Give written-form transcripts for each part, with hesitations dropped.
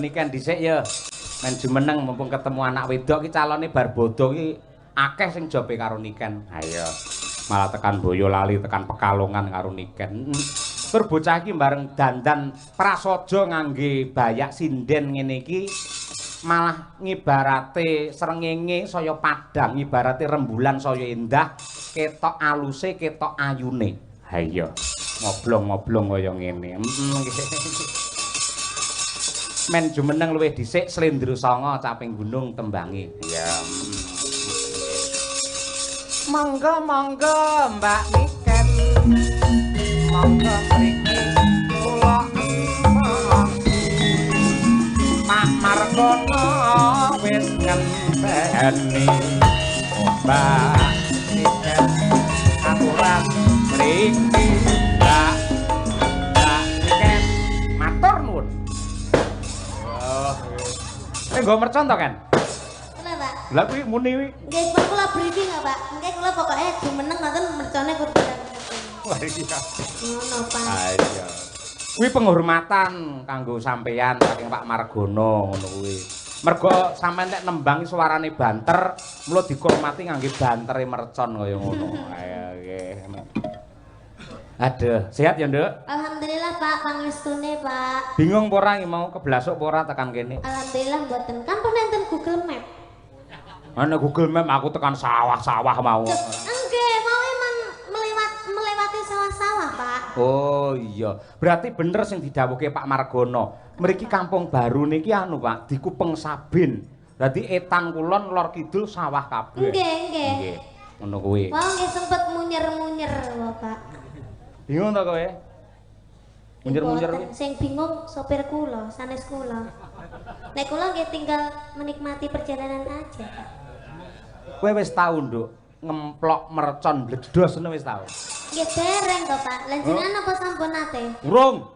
niken dhisik ya. Men jumeneng mumpung ketemu anak wedok iki calone bar bodho iki akeh sing jobe karo niken. Ayo. Malah tekan Boyolali, tekan Pekalongan karo niken. Tur bocah iki bareng dandan prasaja ngangge bayak sinden ngene iki malah ngibarate srengenge saya padhang, ngibarate rembulan saya endah, ketok aluse, ketok ayune. Ha iya. Ngoblong-ngoblong kaya ngene. Men jumeneng luwih dhisik Slendra Sanga Caping Gunung tembange. Ya. Monggo-monggo Mbak Niken. Monggo mriki kula Pak Margono wis ngenteni Mbak Niken aturan mriki Mbak Niken matur nuwun. Nggo mercon to kan? Kenapa? Lah kuwi muni kuwi. Nggih, Pak kula briefing ya, Pak. Nggih kula pokoke jumeneng ngoten mercone kudu. Wah iya. Ngono, Pak. Ah iya. Kuwi penghormatan kanggo sampeyan saking Pak Margono ngono kuwi. Mergo sampeyan nek nembang suarane banter, mula dihormati ngangge bantere mercon kaya ngono. Ayo nggih. Aduh, sehat ya, Nduk? Alhamdulillah, Pak, pangestune, Pak. Bingung apa ora mau keblasuk apa ora tekan kene? Alhamdulillah mboten. Kan pun enten Google Map. Ana Google Map aku tekan sawah-sawah mau. Nggih, mau emang melewati sawah-sawah, Pak. Oh iya, berarti bener sing didhawuhke Pak Margono. Mriki Kampung Baru niki anu, Pak, dikupeng Sabin. Dadi etan kulon lor kidul sawah kabeh. Nggih, nggih. Nggih. Ngono kuwi. Mau nggih sempet munyer-munyer lho, Pak. Bingung ta kowe? Munyer-munyer kuwi. Sing bingung sopir kula, sanes kula. Nek kula nggih tinggal menikmati perjalanan aja, Pak. Kowe wis tau, Nduk, ngemplok mercon bledos ngono wis tau. Nggih dereng to, Pak. Lan jenengan apa sampun nate? Urung.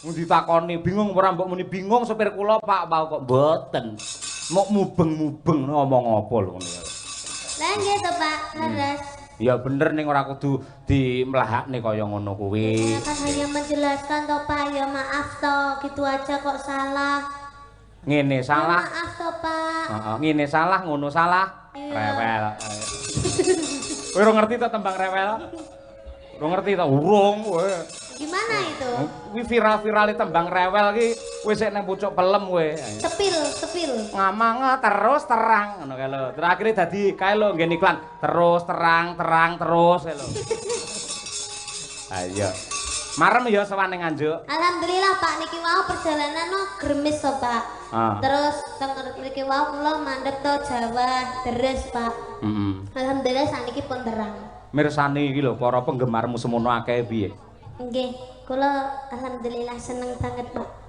Mun ditakoni bingung ora mbok muni bingung sopir kula, Pak, mau kok mboten. Mok mubeng-mubeng ngomong apa lho ngono ya. Lah nggih to, Pak. Leres. Ya bener ning ora kudu dimlahakne kaya ngono kuwi. Saya kan hanya menjelaskan to, Pak. Ya maaf to, gitu aja kok salah. Ngene salah. Ya, maaf to, Pak. Heeh, ngene salah, ngono salah. Iya. Rewel. Kowe ora ngerti to tembang rewel? Ora ngerti to? Urung kowe. Gimana itu? Kuwi viral-virale tembang rewel iki wis nek nang pucuk pelem kowe. Sepil. Ngamang terus terang ngono kae lho. Terus akhire dadi kae lho nggen iklan terus terang terus kae lho. Ayo. Marem ya sawane Nganjuk. Alhamdulillah Pak niki wau perjalanan no gremis to Pak. Terus teng mriki wau kula mandheg to Jawa deres Pak. Alhamdulillah saniki pun terang. Mirsani iki lho para penggemarmu semono akeh piye? Nggih, kula alhamdulillah seneng banget Pak.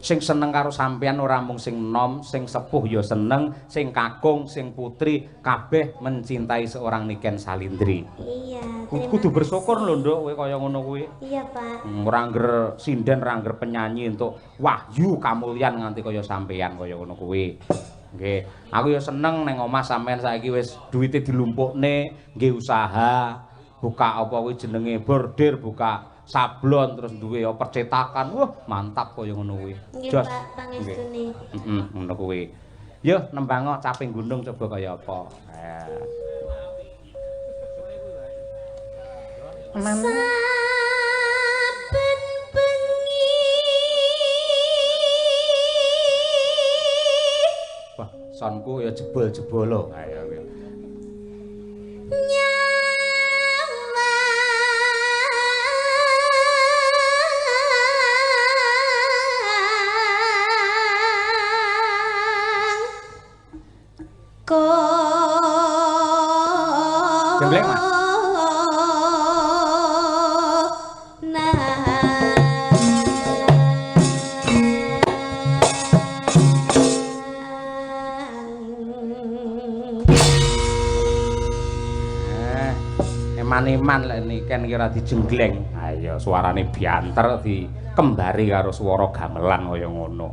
Sing seneng karo sampean ora mung sing nom, sing sepuh ya seneng, sing kakung, sing putri kabeh mencintai seorang Niken Salindri. Iya, Kudu bersyukur lho Nduk kowe kaya ngono kuwi. Iya, Pak. Ora ngger sinden, ora ngger penyanyi entuk wahyu kamulyan nganti kaya sampean kaya ngono kuwi. Nggih, aku ya seneng ning omah sampean saiki wis duwite dilumpukne, nggih usaha, buka apa kuwi jenenge bordir, buka sablon terus duwe percetakan. Wah, mantap kaya ngono kuwi. Nggih, Pak, pangestune. Ngono kuwi. Yo nembang Caping Gunung coba kaya apa. Saben bengi. Wah, sonku ya jebol-jebolo. Ayo kuwi. Jembleng Mas. Eman-eman lek Niken iki ora dijenggleng. Ayo suarane bianter dikembari karo swara gamelan kaya ngono.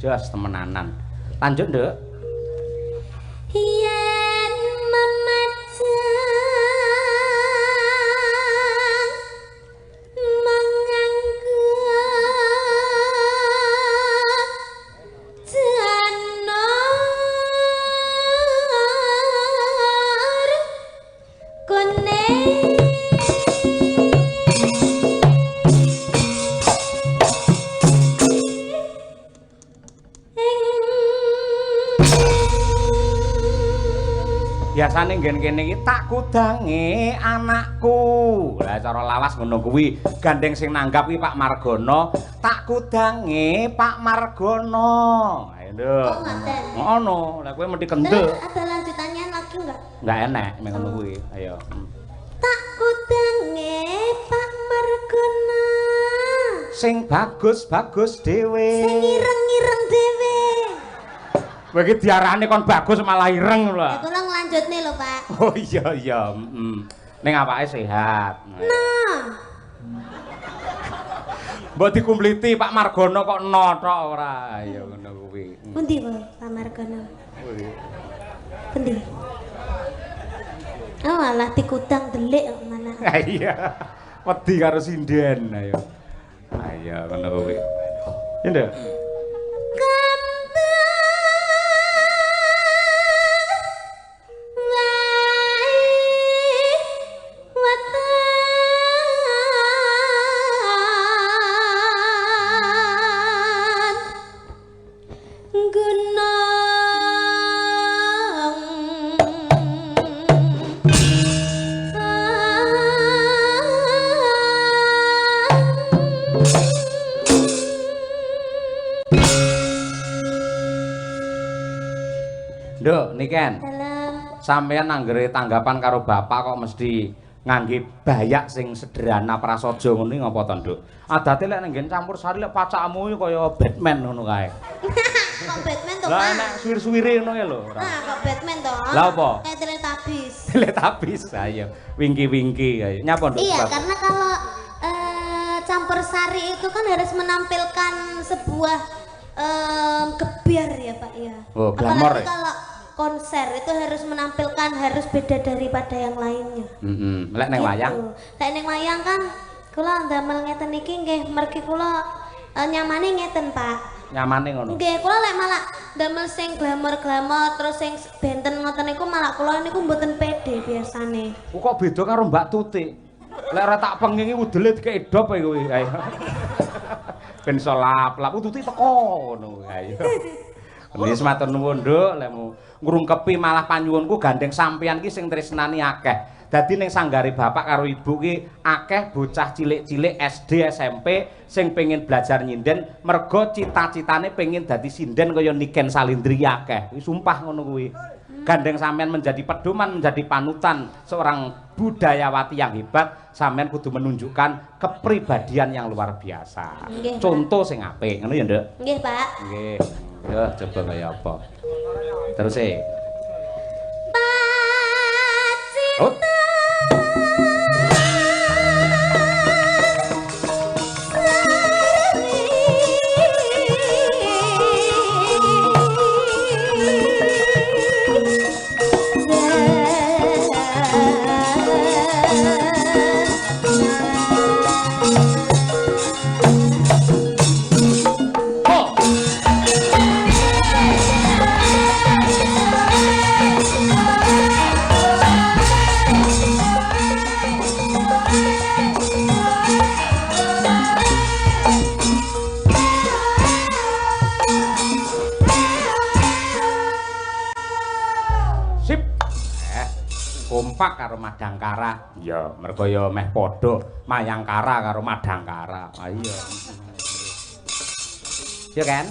Jos temenanan. Lanjut, Nduk. Yen memajang menganggo biasane nggen kene iki tak kudange anakku. Lah cara lawas ngono kuwi, gandeng sing nanggap iki Pak Margono, tak kudange Pak Margono. Ayo lho. Oh, ngaten. Ngono, lah kowe mesti kendel. Ada lanjutannya lagi enggak? Enggak enak mek ngono kuwi. Ayo. Tak kudange Pak Margono. Sing bagus-bagus dhewe. Sing ireng-ireng dhewe. Kowe iki diarani kon bagus malah ireng lho. Ya kula nglanjutne lho, Pak. Oh iya iya, Ning awake sehat. Nah. Mbok dikumpliti Pak Margono kok no tok ora. Ya ngono kuwi. Pundi Pak Margono? Pundi? Oh, alah dikudang delik kok mana. Iya. Wedi karo sinden ayo. Ayo ngono kuwi. Ya ndak? Nduk, niken. Dalam Sampeyan anggere tanggapan karo bapak kok mesti ngangge bayak sing sederhana prasaja ngono iki ngapa to, Nduk? Adate lek nang campur sari lek pacakmu iki kaya Batman ngono kae. kok Batman to, Pak? Lah nek suwir-suwire ngono ya lho. Nah, kok Batman to? Lah apa? Kayak Teletubbies. Teletubbies ayo. Wingki-wingki ayo. Nyapa, Nduk? Iya, karena kalau campur sari itu kan harus menampilkan sebuah gebiar ya, Pak ya. Oh, glamor Apalagi ya? kalau konser itu harus menampilkan harus beda daripada yang lainnya. Lek ning wayang? Lek ning wayang kan kula ndamel ngeten iki nggih mergi kula nyamane ngeten, Pak. Nyamane ngono. Nggih, kula lek malah ndamel sing glamor-glamor terus sing benten ngoten niku malah kula niku mboten pede biasane. Kok beda karo Mbak Tutik? Lek ora tak pengingi udele dikek edop ae kowe. Ayo. Ben iso lap-lap Tutik teko ngono ayo. Wis matur nuwun, Nduk, lekmu ngrungkepi malah panyuwunku gandeng sampeyan ki sing tresnani akeh. Dadi ning sanggare bapak karo ibu ki akeh bocah cilik-cilik SD, SMP sing pengin belajar nyinden merga cita-citane pengin dadi sinden kaya Niken Salindri akeh. Sumpah ngono kuwi. Gandeng sampean menjadi pedoman, menjadi panutan seorang budayawati yang hebat, sampean kudu menunjukkan kepribadian yang luar biasa. Nggih, Contoh sing apik, ngono ya, Nduk? Nggih, Pak. Nggih. Yo coba kaya apa. Terus e. Oh. Kompak karo Madangkara. Ya, mergo ya meh padha Mayangkara karo Madangkara. Ah iya. Ya kan?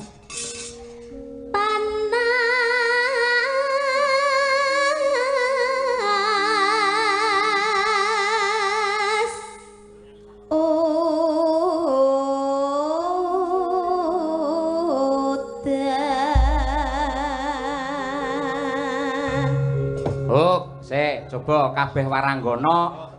Coba kabeh waranggana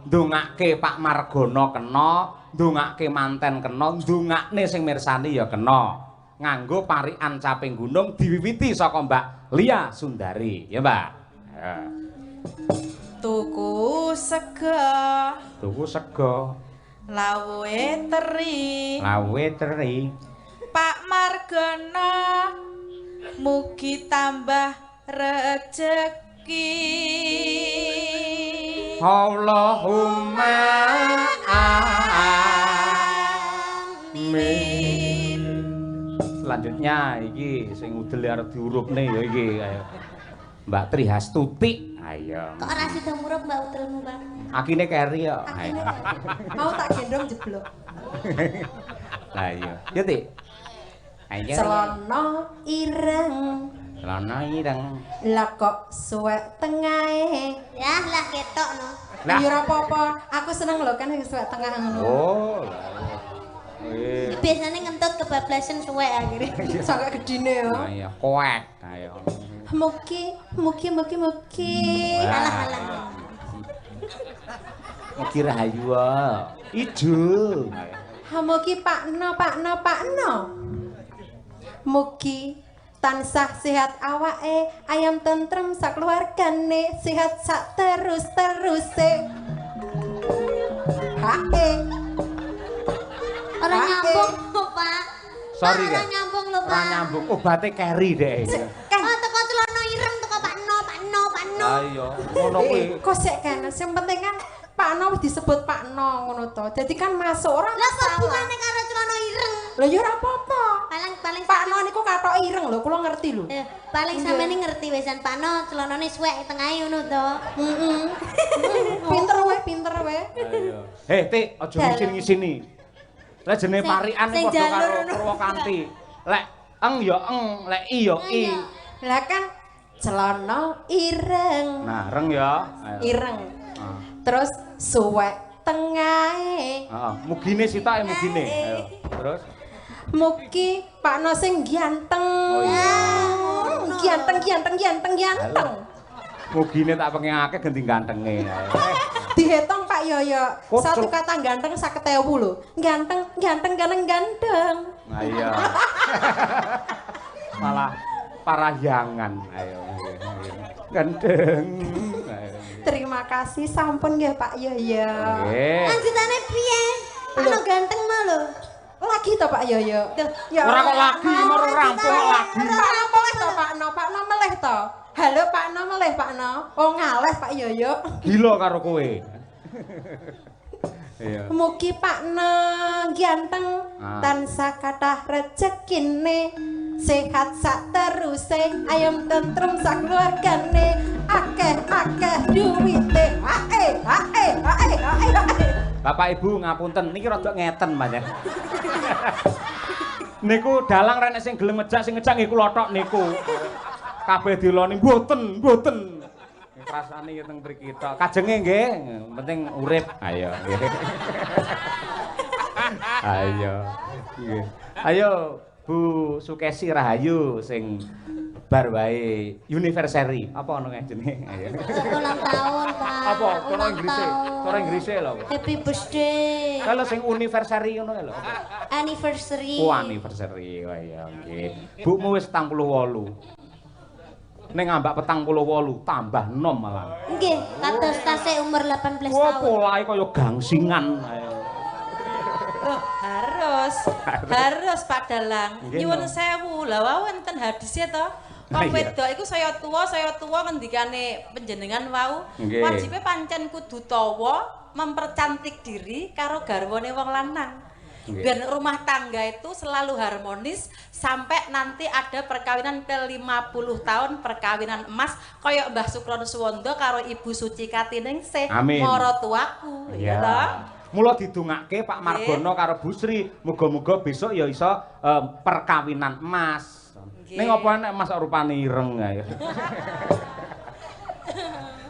ndongake Pak Margono kena, ndongake manten kena, ndongakne sing mirsani ya kena. Nganggo parikan caping gunung diwiwiti saka Mbak Lia Sundari, ya, Mbak. Ya. Tuku sego. Tuku sego. Lawuhe teri. Lawuhe teri. Pak Margono mugi tambah rejeki. Allahumma amin. Selanjutnya iki sing udel arep diurupne ya iki ayo. Mbak Trihastuti. Ayo. Kok ora sida murup Mbak Utelmu, Pak? Akine keri ya. Mau tak gendong jeblok. Lah iya. Ya, Tik. Ayo. Celana ireng. Celana ireng. Lah kok suwek tengahe. Ya, lah ketok no. Lah. Ya ora apa-apa, aku seneng lho kan suwek tengah ngono. Oh. Biasanya ngentut kebablasan suwek akhirnya. Sangat gedine yo. Nah, iya, koek. Ayo. Mugi. Alah. Mugi rahayu. Ijo. Mugi Pakno. Mugi tansah sehat awake, ayam tentrem sakeluargane, sehat sak terus-teruse. Hae. Ora nyambung, Pak. Sorry, Ora Kak. nyambung lho, Pak. Ora nyambung. Obate keri deh. Oh, teko celana ireng teko Pakno. Ayo, ngono kuwi. Kok sik kan, sing penting kan Pakno wis disebut Pakno ngono to. Dadi kan masuk ora Lah kok masalah. bukane karo celana ireng? Lah ya ora apa-apa. Paling Pakno niku katok ireng lho, kula ngerti lho. paling sampeyan ngerti wisan Pakno celanane suwek tengahe ngono to. Heeh. Pinter wae. Ayo. Heh, Tik, aja ngisin-ngisini. Lah jenenge parikan sing padha karo jalur. Purwakanti. Lek eng ya eng, lek i ya i. Lah kan celana ireng. Nah, reng ya. Ayo. Ireng. Ah. Terus suwek tengahe. Heeh, mugine sitoke mugine. Ayo. Terus Mugi Pakno sing ganteng. Oh iya. Ganteng. mugine tak pengen akeh ganti gantenge. Ayo. Dihitung Pak Yoyo. Kok Satu kata ganteng 50.000 lho. Ganteng. Nah iya. Malah parahyangan. Ayo. Gandeng. Ayo. Terima kasih sampun nggih Pak Yoyo. Nggih. Lanjutane piye? Pakno ganteng mah lho. Lagi to Pak Yoyo. Ya Ora kok lagi, mau rampung kok lagi. Rampung to Pakno meleh to. Halo Pakno meleh Pakno. Oh ngaleh Pak Yoyo. Gila karo kowe. Iya. Mugi Pakno ganteng tansah kathah rejekine. Sehat sak teruse, ayam tentrem sak keluargane, akeh duwite. Hae. Bapak Ibu ngapunten niki rada ngeten pancen. Niku dalang rek sing gelem ngejak sing ngejak nggih kula tok niku. Kabeh diloni mboten. Rasane ya teng mriki tok. Kajenge nggih, penting urip. Ayo nggih. Nggih. Ayo Bu Sukesi Rahayu sing bar wae anniversary. Apa ono jenenge? Ayo. Ulang tahun, Pak. Apa? Cara Ulang Inggrise. tahun. Cara Inggrise lho. Happy birthday. Kalau sing anniversary ngono lho. Apa? Anniversary. Oh, anniversary. Wah ya nggih. Bukmu wis 48. Ning ambak 48 tambah nom malah. Nggih, kados tasih umur 18 Wah, tahun. polahe kaya gangsingan. Ayo. Oh, harus Pak Dalang. Nggih, Nyuwun no. sewu. Lah wau wonten hadise to. Ah, Wong iya. wedok iku saya tua ngendikane panjenengan wau. Nggih. Wajibe pancen kudu tawa mempercantik diri karo garwane wong lanang. Nggih. Biar rumah tangga itu selalu harmonis sampai nanti ada perkawinan ke 50 tahun perkawinan emas kaya Mbah Sukron Suwondo karo Ibu Suci Katiningsih Amin. marotuaku ya toh. Mula didongake Pak Margono karo Bu Sri, muga-muga besok ya iso perkawinan emas. Nggih. Ning apa nek emas rupane ireng ayo.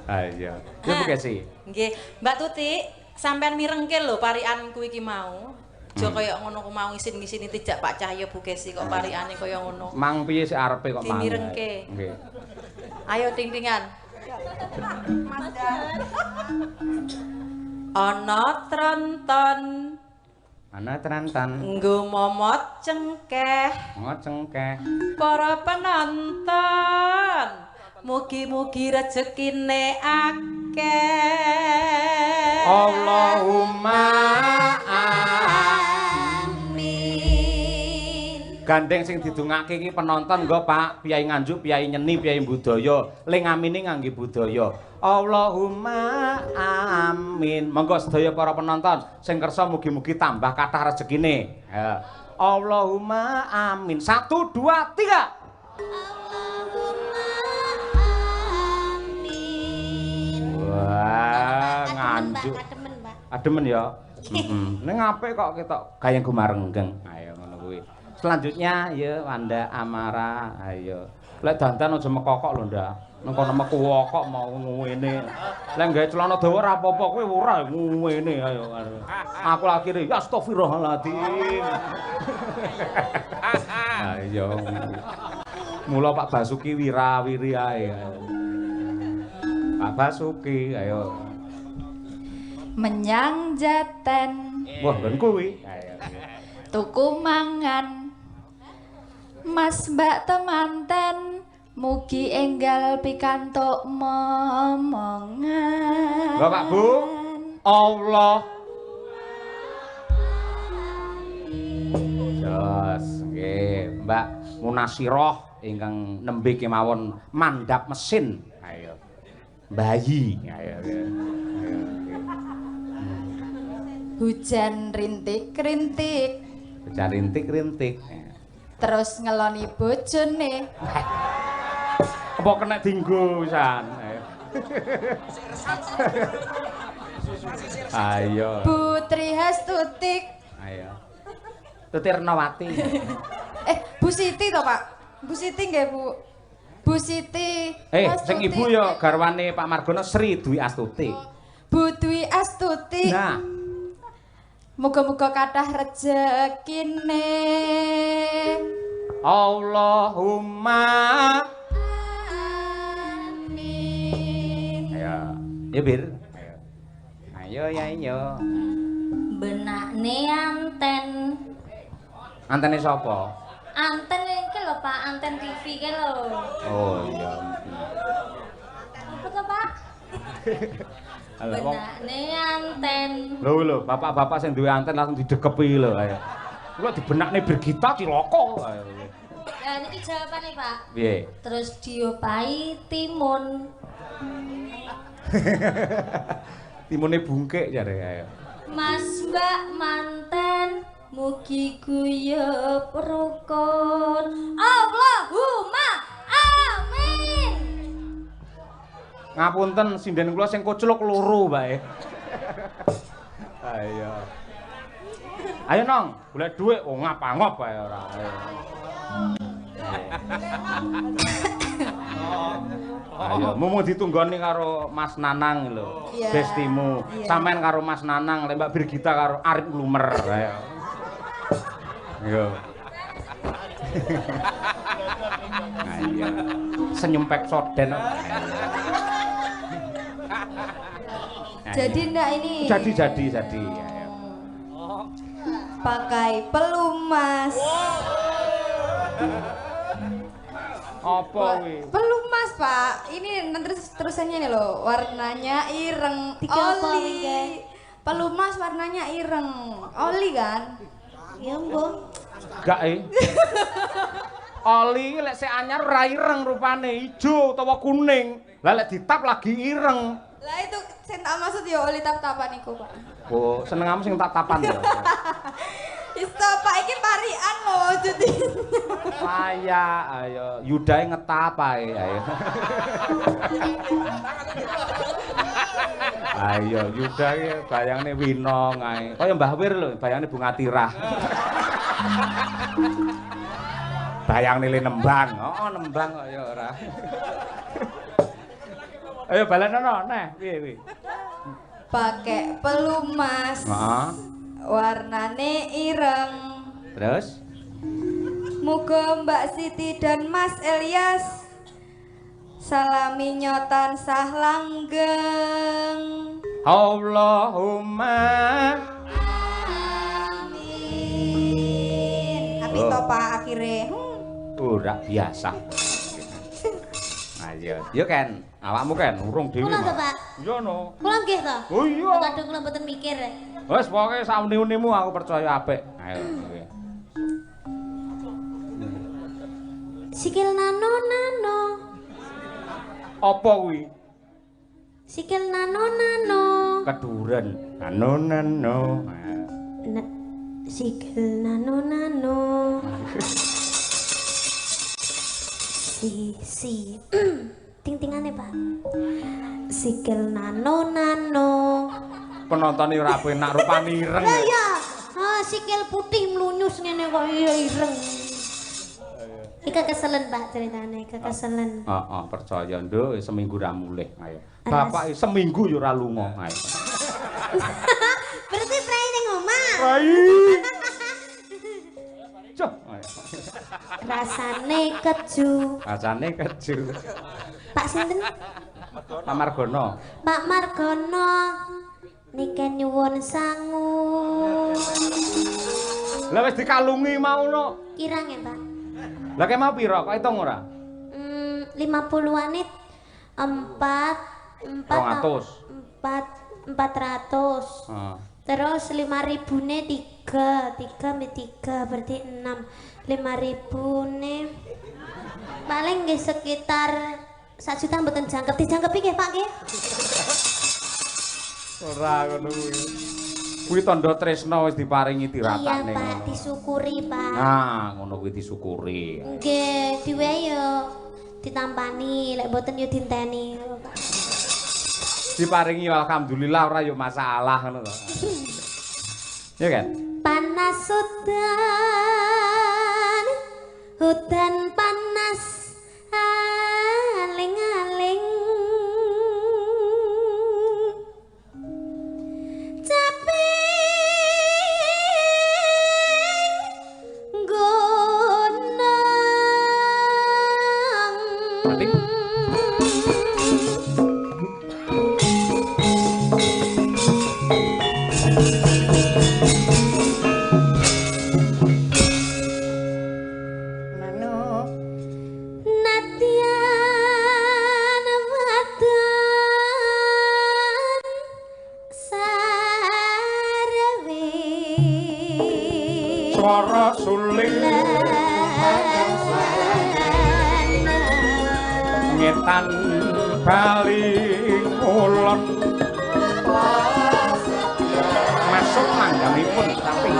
Ayo. Ya Bu Kesi. Nggih, Mbak Tuti, sampean mirengke lho parikanku iki mau. Aja kaya ngono ku mau isin-ngisini tijak Pak Cahyo Bu Kesi kok parikane kaya ngono. Mang piye sik arepe kok mang. Dimirengke. Nggih. Ayo ting-tingan. Ana tronton Ana trantan, nggo momot cengkeh ngocengkeh. para penonton. Mugi-mugi rezekine akeh. Allahumma Amin. Gandeng sing didongake iki penonton nggo Pak Piyai Nganjuk, Piyai Nyeni, Piyai Budaya. Ling amine ngangge budaya. Allahumma amin. Monggo sedaya para penonton sing kersa mugi-mugi tambah kathah rezekine. Ya. Allahumma amin. 1 2 3. Allahumma Anjuk. Kademen, Mbak. Ademen ya. Ning apik kok ketok gayeng gumarenggeng. Ayo ngono kuwi. Selanjutnya ya Wanda Amara. Ayo. Lek dandan aja mekokok lho, Ndak. Nang kono meku kok mau ngene. Lek gawe celana dawa ora apa-apa kowe ora ngene ayo. Aku akhire ya astagfirullahaladzim. Ayo. Mula Pak Basuki wirawiri ae. Pak Basuki ayo. Menyang Jaten. Wah, nggon kuwi. Ayo. Tuku mangan. Mas Mbak temanten mugi enggal pikantuk momongan. Bapak Bu, Allah. Jos, nggih, Mbak Munasiroh ingkang nembe kemawon mandhap mesin. Ayo. Bayi. Ayo. Hujan rintik-rintik. Hujan rintik-rintik. Terus ngeloni bojone. Apa kena dinggo pisan? Ayo. Putri Hastutik. Ayo. Tuti Renawati. Bu Siti to, Pak? Bu Siti nggih, Bu. Bu Siti. Sing ibu ya garwane Pak Margono Sri Dwi Astuti. Bu Dwi Astuti. Nah. Muga-muga kathah rejekine. Allahumma amin. Ayo. Ya Bir. Ayo ya iyo. Benakne anten. Antene sapa? Anten iki lho Pak, anten TV iki lho. Oh iya. Apa to Pak? Benakne anten. Lho, bapak-bapak sing duwe anten langsung didekepi lho ayo. Kula dibenakne Brigita cilaka. Lah niki jawabane Pak. Piye? Terus diopahi timun. Timune bungkek jare ayo. Mas Mbak manten mugi guyub rukun. Allahumma amin. Ngapunten sinden kula sing koclok loro bae. Ayo. Ayo Nong, golek dhuwit wong ngap-ngop bae ora. Ayo, mumu ditunggoni karo Mas Nanang lho. Iya. Bestimu. Sampean karo Mas Nanang, Mbak Brigita karo Arif Glumer. Ayo. Yo. Ayo. Senyum pek soden. Jadi ndak ini? Jadi. Ayo. Pakai pelumas. Apa kuwi? Pelumas, Pak. Ini terusannya nih loh. Warnanya ireng. Oli. Pelumas warnanya ireng. Oli kan? Ya mbok. Gak Oli lek sik anyar ora ireng rupane, ijo utawa kuning. Lah lek ditap lagi ireng. Lah itu sing tak maksud ya oli tap-tapan iku, Pak. Oh, senengamu sing tak-tapan ya. Isto, Pak, iki parian loh jadi. Saya ayo Yudae ngetap ae ayo. Ayo Yudae bayangne Winong ae. Kaya Mbah Wir lho, bayangne Bunga Tirah. Bayangne le nembang. Oh, nembang kok ya ora. Ayo balenono neh piye. Pakai pelumas. Heeh. Warnane ireng. Terus? Muga Mbak Siti dan Mas Elias salami nyotan sah langgeng. Allahumma amin. Tapi to Pak akhirnya. Ora biasa. Ayo, yo Ken, awakmu Ken urung dhewe. Kula to, Pak? Iya no. Kula nggih to. Oh iya. Kadang kula mboten mikir. Wes pokoke sauni-unimu aku percaya apik. Ayo. Sikil nano. Apa kuwi? Sikil nano. Keduren. Nano. Sikil nano. Si ting-tingane Pak. Sikil nano. Penonton ora penak rupane ireng. Lah ya, sikil putih mlunyus ngene kok iya ireng. Ika keselen Pak ceritane, kekeselen. Heeh, percaya nduk seminggu ra mulih. Ayo. Bapak seminggu yo ora lunga. Ayo. Berarti prai ning omah. Rai. Cok. Rasane keju. Rasane keju. Pak sinten? Pak Margono. Pak Margono. Niki nyuwun sangu. Lah wis dikalungi mau no. Kirang ya, Pak? Lah kek mau pira? Kok hitung ora? 50-an 400. Terus 5.000-ne 3 berarti 6. 5.000-ne paling nggih sekitar 1 juta mboten jangkep. Dijangkepi nggih, Pak nggih? Ora ngono kuwi. Kuwi tandha tresna wis diparingi tiratakne ngono. Iya, Pak, disyukuri, Pak. Nah, ngono kuwi disyukuri. Nggih, diwehi yo ditampani, lek mboten yo dinteni, Pak. Diparingi alhamdulillah ora yo masalah ngono to. Ya kan? Panas hutan panas aling-aling caping gunung Mati. Swara suling ngetan bali ulon masuk manggamipun tapi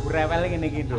lagu rewel ngene iki lho.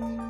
Pak.